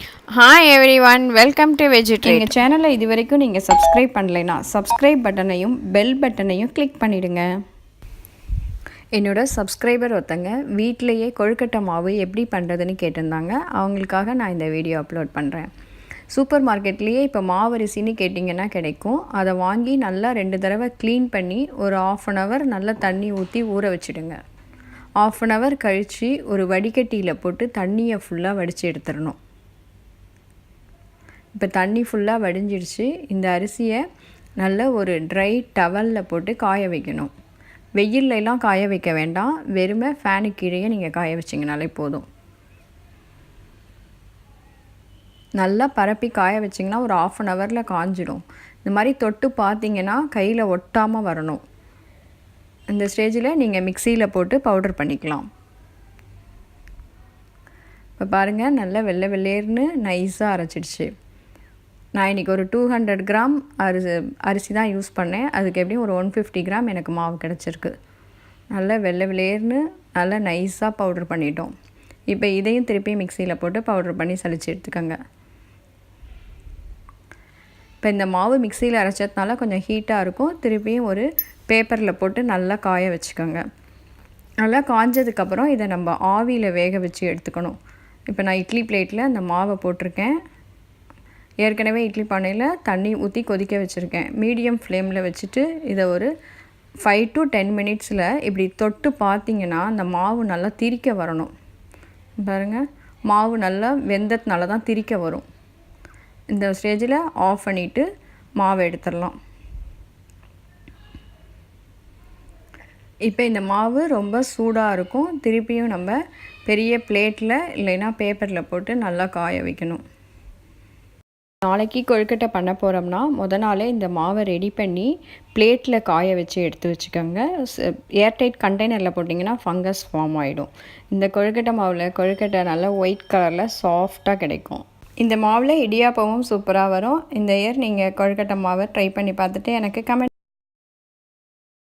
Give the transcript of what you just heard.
Hi everyone, welcome to Veggie. எங்கள் சேனலை இது வரைக்கும் நீங்கள் சப்ஸ்கிரைப் பண்ணலைன்னா சப்ஸ்கிரைப் பட்டனையும் பெல் பட்டனையும் கிளிக் பண்ணிவிடுங்க. என்னோட சப்ஸ்கிரைபர் ஒருத்தங்க வீட்டிலையே கொழுக்கட்டை மாவு எப்படி பண்ணுறதுன்னு கேட்டிருந்தாங்க. அவங்களுக்காக நான் இந்த வீடியோ அப்லோட் பண்ணுறேன். சூப்பர் மார்க்கெட்லேயே இப்போ மாவரிசின்னு கேட்டிங்கன்னா கிடைக்கும். அதை வாங்கி நல்லா 2 தடவை க்ளீன் பண்ணி ஒரு 1/2 hour நல்லா தண்ணி ஊற்றி ஊற வச்சுடுங்க. 1/2 hour கழித்து ஒரு வடிகட்டியில் போட்டு தண்ணியை ஃபுல்லாக வடித்து எடுத்துடணும். இப்போ தண்ணி ஃபுல்லாக வடிஞ்சிடுச்சு. இந்த அரிசியை நல்ல ஒரு ட்ரை டவலில் போட்டு காய வைக்கணும். வெயிலெலாம் காய வைக்க வேண்டாம், வெறுமை ஃபேனுக்கு கீழே நீங்கள் காய வச்சிங்கனாலே போதும். நல்லா பரப்பி காய வச்சிங்கன்னா ஒரு 1/2 hour காஞ்சிடும். இந்த மாதிரி தொட்டு பார்த்திங்கன்னா கையில் ஒட்டாமல் வரணும். இந்த ஸ்டேஜில் நீங்கள் மிக்சியில் போட்டு பவுடர் பண்ணிக்கலாம். இப்போ பாருங்கள், நல்லா வெள்ளை வெள்ளேர்னு நைஸாக அரைச்சிடுச்சு. நான் இன்றைக்கி ஒரு 200 கிராம் அரிசி தான் யூஸ் பண்ணேன். அதுக்கு எப்படியும் ஒரு 150 கிராம் எனக்கு மாவு கிடச்சிருக்கு. நல்லா வெள்ளை வெள்ளேர்னு நல்லா நைஸாக பவுடர் பண்ணிட்டோம். இப்போ இதையும் திருப்பி மிக்சியில் போட்டு பவுடர் பண்ணி சலிச்சு எடுத்துக்கோங்க. இப்போ இந்த மாவு மிக்சியில் அரைச்சதுனால கொஞ்சம் ஹீட்டாக இருக்கும். திருப்பியும் ஒரு பேப்பரில் போட்டு நல்லா காய வச்சுக்கோங்க. நல்லா காஞ்சதுக்கப்புறம் இதை நம்ம ஆவியில் வேக வச்சு எடுத்துக்கணும். இப்போ நான் இட்லி பிளேட்டில் அந்த மாவை போட்டிருக்கேன். ஏற்கனவே இட்லி பானையில் தண்ணி ஊற்றி கொதிக்க வச்சுருக்கேன். மீடியம் ஃப்ளேமில் வச்சுட்டு இதை ஒரு 5 to 10 minutesல இப்படி தொட்டு பார்த்திங்கன்னா அந்த மாவு நல்லா திரிக்க வரணும். பாருங்கள், மாவு நல்லா வெந்ததுனால தான் திரிக்க வரும். இந்த ஸ்டேஜில் ஆஃப் பண்ணிவிட்டு மாவை எடுத்துடலாம். இப்போ இந்த மாவு ரொம்ப சூடாக இருக்கும். திருப்பியும் நம்ம பெரிய பிளேட்டில் இல்லைன்னா பேப்பரில் போட்டு நல்லா காய வைக்கணும். நாளைக்கு கொழுக்கட்டை பண்ண போகிறோம்னா நாளே இந்த மாவை ரெடி பண்ணி பிளேட்டில் காய வச்சு எடுத்து வச்சுக்கோங்க. ஏர்டைட் கண்டெய்னரில் போட்டிங்கன்னா ஃபங்கஸ் ஃபார்ம் ஆகிடும். இந்த கொழுக்கட்டை மாவில் கொழுக்கட்டை நல்லா ஒயிட் கலரில் சாஃப்டாக கிடைக்கும். இந்த மாவில் இடியாப்பமும் சூப்பராக வரும். இந்த இயர் நீங்கள் கொழுக்கட்டை மாவை ட்ரை பண்ணி பார்த்துட்டு எனக்கு கமெண்ட்